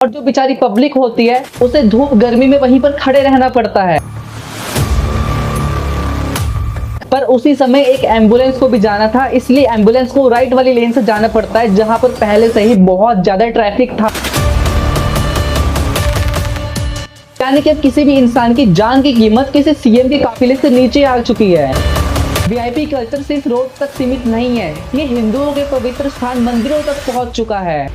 और जो बेचारी पब्लिक होती है उसे धूप गर्मी में वहीं पर खड़े रहना पड़ता है। पर उसी समय एक एम्बुलेंस को भी जाना था, इसलिए एम्बुलेंस को राइट वाली लेन से जाना पड़ता है जहां पर पहले से ही बहुत ज्यादा ट्रैफिक था। यानी कि अब किसी भी इंसान की जान की कीमत किसी सीएम के काफिले से नीचे आ चुकी है। वीआईपी कल्चर सिर्फ रोड तक सीमित नहीं है, ये हिंदुओं के पवित्र स्थान मंदिरों तक पहुंच चुका है।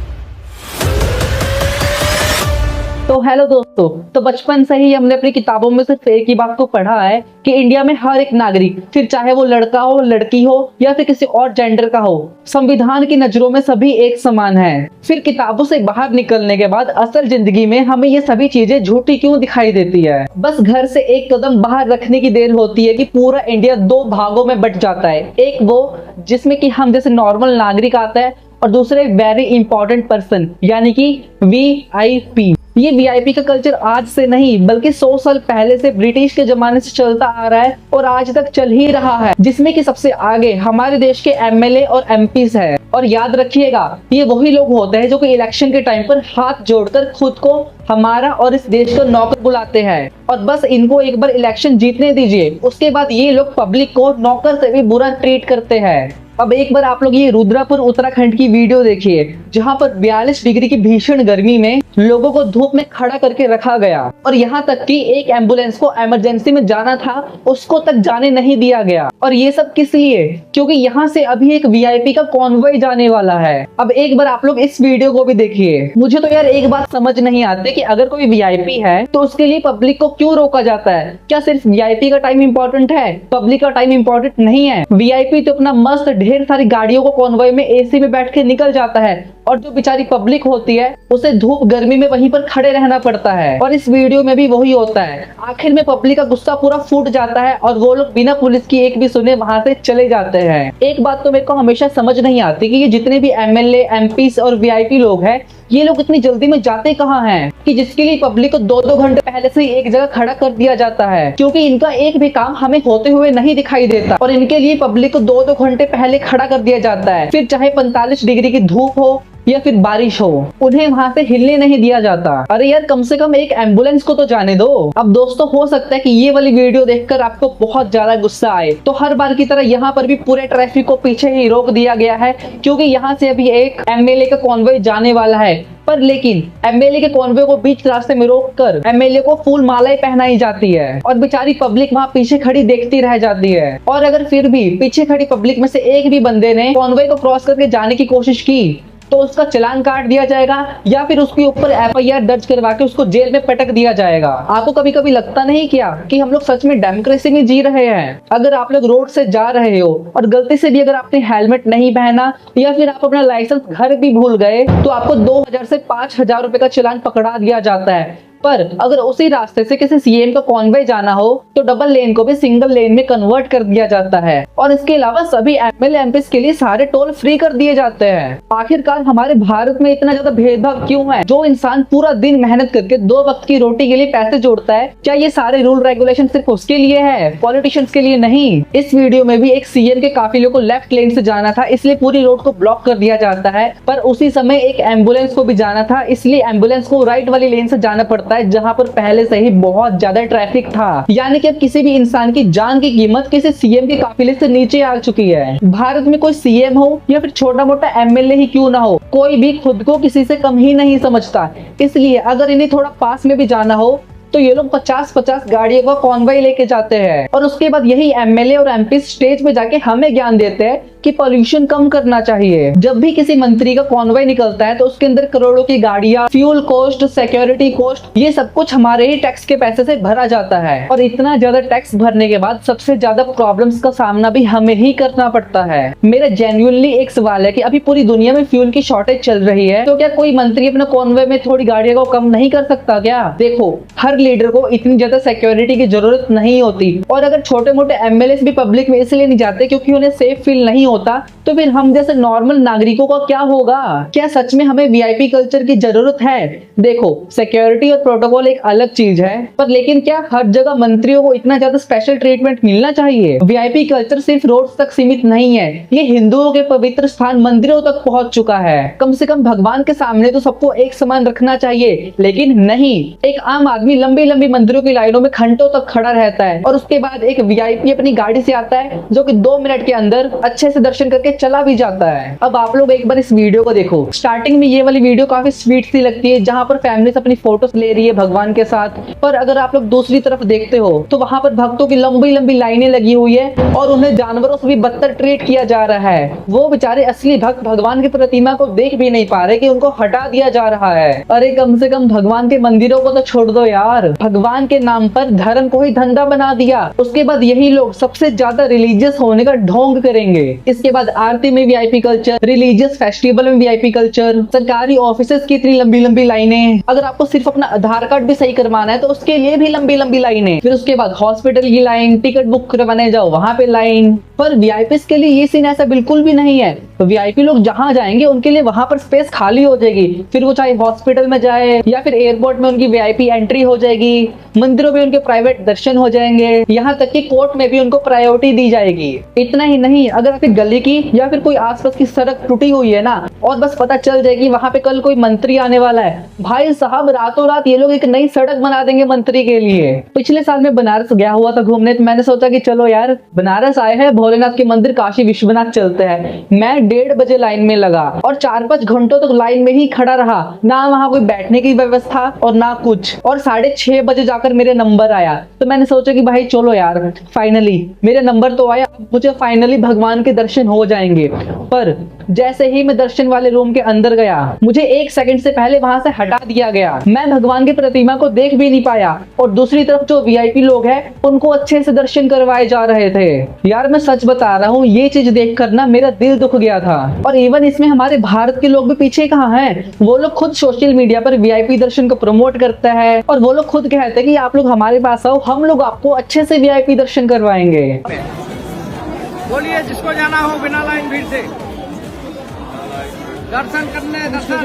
तो हेलो दोस्तों, तो बचपन से ही हमने अपनी किताबों में सिर्फ एक ही बात को पढ़ा है कि इंडिया में हर एक नागरिक, फिर चाहे वो लड़का हो, लड़की हो या फिर किसी और जेंडर का हो, संविधान की नजरों में सभी एक समान है। फिर किताबों से बाहर निकलने के बाद असल जिंदगी में हमें ये सभी चीजें झूठी क्यों दिखाई देती है। बस घर से एक कदम बाहर रखने की देर होती है कि पूरा इंडिया दो भागों में बट जाता है। एक वो जिसमें कि हम जैसे नॉर्मल नागरिक आता है और दूसरे वेरी इंपॉर्टेंट पर्सन यानी कि वीआईपी। ये वीआईपी का कल्चर आज से नहीं बल्कि 100 साल पहले से ब्रिटिश के जमाने से चलता आ रहा है और आज तक चल ही रहा है, जिसमें कि सबसे आगे हमारे देश के एमएलए और एमपीस है। और याद रखिएगा, ये वही लोग होते हैं जो कि इलेक्शन के टाइम पर हाथ जोड़कर खुद को हमारा और इस देश का नौकर बुलाते हैं और बस इनको एक बार इलेक्शन जीतने दीजिए, उसके बाद ये लोग पब्लिक को नौकर से भी बुरा ट्रीट करते हैं। अब एक बार आप लोग ये रुद्रपुर उत्तराखंड की वीडियो देखिए जहां पर 42 डिग्री की भीषण गर्मी में लोगों को धूप में खड़ा करके रखा गया और यहाँ तक कि एक एम्बुलेंस को इमरजेंसी में जाना था उसको तक जाने नहीं दिया गया। और ये सब किस लिए? क्योंकि यहाँ से अभी एक वीआईपी का कॉन्वॉय जाने वाला है। अब एक बार आप लोग इस वीडियो को भी देखिए। मुझे तो यार एक बात समझ नहीं आती कि अगर कोई वीआईपी है तो उसके लिए पब्लिक को क्यों रोका जाता है? क्या सिर्फ वीआईपी का टाइम इंपॉर्टेंट है, पब्लिक का टाइम इंपॉर्टेंट नहीं है? वीआईपी तो अपना मस्त ढेर सारी गाड़ियों को कॉन्वॉय में एसी में बैठ के निकल जाता है और जो बेचारी पब्लिक होती है उसे धूप गर्मी में वहीं पर खड़े रहना पड़ता है। और इस वीडियो में भी वही होता है। आखिर में पब्लिक का गुस्सा पूरा फूट जाता है और वो लोग बिना पुलिस की एक भी सुने वहां से चले जाते हैं। एक बात तो मेरे को हमेशा समझ नहीं आती कि ये जितने भी एमएलए, एमपीस और वीआईपी लोग हैं, ये लोग इतनी जल्दी में जाते कहाँ हैं कि जिसके लिए पब्लिक को 2-2 घंटे पहले से एक जगह खड़ा कर दिया जाता है, क्योंकि इनका एक भी काम हमें होते हुए नहीं दिखाई देता और इनके लिए पब्लिक को 2-2 घंटे पहले खड़ा कर दिया जाता है। फिर चाहे 45 डिग्री की धूप हो या फिर बारिश हो, उन्हें वहां से हिलने नहीं दिया जाता। अरे यार, कम से कम एक एम्बुलेंस को तो जाने दो। अब दोस्तों, हो सकता है कि ये वाली वीडियो देखकर आपको बहुत ज्यादा गुस्सा आए, तो हर बार की तरह यहाँ पर भी पूरे ट्रैफिक को पीछे ही रोक दिया गया है क्योंकि यहाँ से अभी एक एमएलए का कॉन्वॉय जाने वाला है। पर लेकिन एमएलए के कॉन्वॉय को बीच रास्ते में रोककर एमएलए को फूल मालाएं पहनाई जाती है और बेचारी पब्लिक वहां पीछे खड़ी देखती रह जाती है। और अगर फिर भी पीछे खड़ी पब्लिक में से एक भी बंदे ने कॉन्वॉय को क्रॉस करके जाने की कोशिश की तो उसका चालान काट दिया जाएगा या फिर उसके ऊपर एफआईआर दर्ज करवा के उसको जेल में पटक दिया जाएगा। आपको कभी कभी लगता नहीं क्या कि हम लोग सच में डेमोक्रेसी में जी रहे हैं? अगर आप लोग रोड से जा रहे हो और गलती से भी अगर आपने हेलमेट नहीं पहना या फिर आप अपना लाइसेंस घर भी भूल गए तो आपको 2000 से 5000 रुपए का चालान पकड़ा दिया जाता है। पर अगर उसी रास्ते से किसी सीएम का कॉन्वॉय जाना हो तो डबल लेन को भी सिंगल लेन में कन्वर्ट कर दिया जाता है और इसके अलावा सभी एमएलए एमपीस के लिए सारे टोल फ्री कर दिए जाते हैं। आखिरकार हमारे भारत में इतना ज्यादा भेदभाव क्यों है? जो इंसान पूरा दिन मेहनत करके 2 वक्त की रोटी के लिए पैसे जोड़ता है, क्या ये सारे रूल रेगुलेशन सिर्फ उसके लिए है, पॉलिटिशियंस के लिए नहीं? इस वीडियो में भी एक सीएम के काफिले को लेफ्ट लेन से जाना था, इसलिए पूरी रोड को ब्लॉक कर दिया जाता है। पर उसी समय एक एम्बुलेंस को भी जाना था, इसलिए एम्बुलेंस को राइट वाली लेन से जाना पड़ता है जहां पर पहले से ही बहुत ज्यादा ट्रैफिक था। यानी कि अब किसी भी इंसान की जान की कीमत किसी सीएम के काफिले से नीचे आ चुकी है। भारत में कोई सीएम हो या फिर छोटा मोटा एमएलए ही क्यों ना हो, कोई भी खुद को किसी से कम ही नहीं समझता। इसलिए अगर इन्हें थोड़ा पास में भी जाना हो तो ये लोग 50-50 गाड़ियों का कॉन्वॉय लेके जाते हैं और उसके बाद यही एमएलए और एमपी स्टेज पे जाके हमें ज्ञान देते हैं कि पॉल्यूशन कम करना चाहिए। जब भी किसी मंत्री का कॉन्वॉय निकलता है तो उसके अंदर करोड़ों की गाड़ियां, फ्यूल कॉस्ट, सिक्योरिटी कॉस्ट, ये सब कुछ हमारे ही टैक्स के पैसे से भरा जाता है। और इतना ज्यादा टैक्स भरने के बाद सबसे ज्यादा प्रॉब्लम्स का सामना भी हमें ही करना पड़ता है। मेरा जेन्युइनली एक सवाल है कि अभी पूरी दुनिया में फ्यूल की शॉर्टेज चल रही है, तो क्या कोई मंत्री अपने कॉन्वॉय में थोड़ी गाड़ियों को कम नहीं कर सकता क्या? देखो, हर लीडर को इतनी ज्यादा सिक्योरिटी की जरूरत नहीं होती और अगर छोटे मोटे एमएलए भी पब्लिक में इसलिए नहीं जाते क्योंकि उन्हें सेफ फील नहीं होता तो फिर हम जैसे नॉर्मल नागरिकों का क्या होगा? क्या सच में हमें वीआईपी कल्चर की जरूरत है? देखो, सिक्योरिटी और प्रोटोकॉल एक अलग चीज है, पर लेकिन क्या हर जगह मंत्रियों को इतना ज्यादा स्पेशल ट्रीटमेंट मिलना चाहिए? वीआईपी कल्चर सिर्फ रोड तक सीमित नहीं है, ये हिंदुओं के पवित्र स्थान मंदिरों तक पहुंच चुका है। कम से कम भगवान के सामने तो सबको एक समान रखना चाहिए, लेकिन नहीं, एक आम आदमी लंबी लंबी मंदिरों की लाइनों में घंटों तक खड़ा रहता है और उसके बाद एक वीआईपी अपनी गाड़ी से आता है जो कि 2 मिनट के अंदर अच्छे से दर्शन करके चला भी जाता है। अब आप लोग एक बार इस वीडियो को देखो। स्टार्टिंग में ये वाली वीडियो काफी स्वीट सी लगती है, जहां पर फैमिलीज अपनी फोटोज ले रही है भगवान के साथ, पर अगर आप लोग दूसरी तरफ देखते हो तो वहां पर भक्तों की लंबी लंबी लाइनें लगी हुई है और उन्हें जानवरों से भी बदतर ट्रीट किया जा रहा है। वो बेचारे असली भक्त भगवान की प्रतिमा को देख भी नहीं पा रहे कि उनको हटा दिया जा रहा है। अरे कम से कम भगवान के मंदिरों को तो छोड़ दो यार, भगवान के नाम पर धर्म को ही धंधा बना दिया। उसके बाद यही लोग सबसे ज्यादा रिलीजियस होने का ढोंग करेंगे। इसके बाद आरती में वीआईपी कल्चर, रिलीजियस फेस्टिवल में वीआईपी कल्चर, सरकारी ऑफिसेज की इतनी लंबी लंबी लाइनें, अगर आपको सिर्फ अपना आधार कार्ड भी सही करवाना है तो उसके लिए भी लंबी लंबी लाइनें, फिर उसके बाद हॉस्पिटल की लाइन, टिकट बुक करवाने जाओ वहां पे लाइन। पर वीआईपी के लिए ये सीन ऐसा बिल्कुल भी नहीं है। तो वीआईपी लोग जहां जाएंगे उनके लिए वहां पर स्पेस खाली हो जाएगी, फिर वो चाहे हॉस्पिटल में जाए या फिर एयरपोर्ट में उनकी वीआईपी एंट्री हो जाएगी, मंदिरों में उनके प्राइवेट दर्शन हो जाएंगे, यहाँ तक कि कोर्ट में भी उनको प्रायोरिटी दी जाएगी। इतना ही नहीं, अगर आपकी गली की या फिर कोई आसपास की सड़क टूटी हुई है ना और बस पता चल जाएगी वहां पे कल कोई मंत्री आने वाला है, भाई साहब रातों रात ये लोग एक नई सड़क बना देंगे मंत्री के लिए। पिछले साल में बनारस गया हुआ था घूमने, तो मैंने सोचा कि चलो यार बनारस आए हैं, भोलेनाथ के मंदिर काशी विश्वनाथ चलते हैं। मैं 1:30 बजे लाइन में लगा और 4-5 घंटों तक लाइन में ही खड़ा रहा, ना वहां कोई बैठने की व्यवस्था और ना कुछ, और 6:30 बजे जाकर मेरे नंबर आया। तो मैंने सोचा कि भाई चलो यार, फाइनली मेरे नंबर तो आया, मुझे फाइनली भगवान के दर्शन हो जाएंगे। पर जैसे ही मैं दर्शन वाले रूम के अंदर गया, मुझे 1 सेकंड से पहले वहां से हटा दिया गया। मैं भगवान की प्रतिमा को देख भी नहीं पाया और दूसरी तरफ जो वीआईपी लोग हैं उनको अच्छे से दर्शन करवाए जा रहे थे। यार मैं सच बता रहा हूँ, ये चीज देखकर ना मेरा दिल दुख गया था। और इवन इसमें हमारे भारत के लोग भी पीछे कहाँ हैं? वो लोग खुद सोशल मीडिया पर वीआईपी दर्शन को प्रमोट करते हैं और वो लोग खुद कहते हैं कि आप लोग हमारे पास आओ, हम लोग आपको अच्छे से वीआईपी दर्शन करवाएंगे। बोलिए जिसको जाना हो बिना लाइन भीड़ से दर्शन करने, दर्शन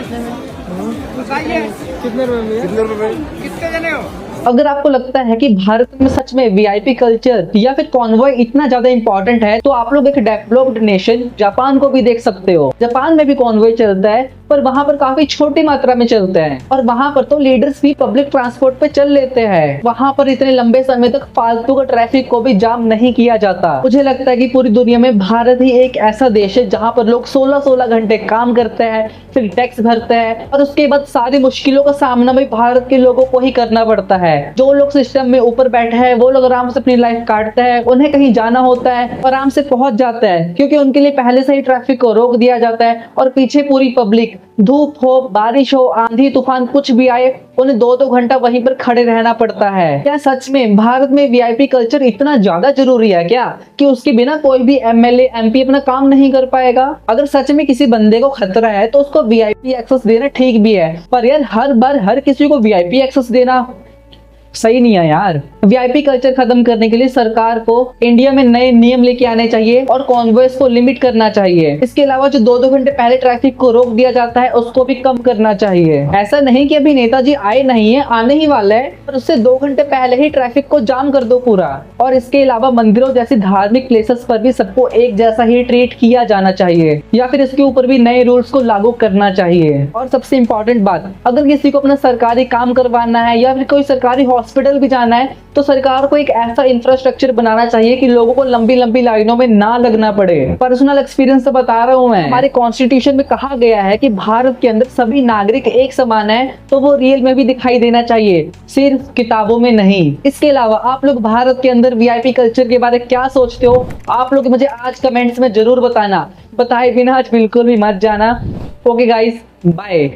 बताइए कितने रुपए कितने जने हो? अगर आपको लगता है कि भारत में सच में वीआईपी कल्चर या फिर कॉन्वॉय इतना ज्यादा इंपॉर्टेंट है, तो आप लोग एक डेवलप्ड नेशन जापान को भी देख सकते हो। जापान में भी कॉन्वॉय चलता है, पर वहां पर काफी छोटी मात्रा में चलते हैं और वहां पर तो लीडर्स भी पब्लिक ट्रांसपोर्ट पे चल लेते हैं। वहां पर इतने लंबे समय तक फालतू का ट्रैफिक को भी जाम नहीं किया जाता। मुझे लगता है कि पूरी दुनिया में भारत ही एक ऐसा देश है जहां पर लोग 16-16 घंटे काम करते हैं, फिर टैक्स भरते हैं और उसके बाद सारी मुश्किलों का सामना भी भारत के लोगों को ही करना पड़ता है। जो लोग सिस्टम में ऊपर बैठे हैं वो लोग आराम से अपनी लाइफ काटते हैं, उन्हें कहीं जाना होता है आराम से पहुंच जाता है, क्योंकि उनके लिए पहले से ही ट्रैफिक को रोक दिया जाता है। और पीछे पूरी पब्लिक, धूप हो, बारिश हो, आंधी तूफान कुछ भी आए, उन्हें 2-2 घंटा वहीं पर खड़े रहना पड़ता है। क्या सच में भारत में वीआईपी कल्चर इतना ज्यादा जरूरी है क्या कि उसके बिना कोई भी एमएलए एमपी अपना काम नहीं कर पाएगा? अगर सच में किसी बंदे को खतरा है तो उसको वीआईपी एक्सेस देना ठीक भी है, पर यार हर बार हर किसी को वीआईपी एक्सेस देना सही नहीं है यार। वीआईपी कल्चर खत्म करने के लिए सरकार को इंडिया में नए नियम लेके आने चाहिए और कॉन्वॉयज को लिमिट करना चाहिए। इसके अलावा जो 2-2 घंटे पहले ट्रैफिक को रोक दिया जाता है उसको भी कम करना चाहिए। ऐसा नहीं कि अभी नेताजी आए नहीं है, आने ही वाला है, पर उससे 2 घंटे पहले ही ट्रैफिक को जाम कर दो पूरा। और इसके अलावा मंदिरों जैसी धार्मिक प्लेसेस पर भी सबको एक जैसा ही ट्रीट किया जाना चाहिए, या फिर इसके ऊपर भी नए रूल्स को लागू करना चाहिए। और सबसे इम्पोर्टेंट बात, अगर किसी को अपना सरकारी काम करवाना है या फिर कोई सरकारी हॉस्पिटल भी जाना है तो सरकार को एक ऐसा इंफ्रास्ट्रक्चर बनाना चाहिए कि लोगों को लंबी लंबी लाइनों में ना लगना पड़े। पर्सनल एक्सपीरियंस से बता रहा हूँ मैं, हमारे कॉन्स्टिट्यूशन में कहा गया है कि भारत के अंदर सभी नागरिक एक समान है, तो वो रियल में भी दिखाई देना चाहिए, सिर्फ किताबों में नहीं। इसके अलावा आप लोग भारत के अंदर वीआईपी कल्चर के बारे में क्या सोचते हो? आप लोग मुझे आज कमेंट्स में जरूर बताना। बताए बिना आज बिल्कुल भी मत जाना। Okay guys, bye.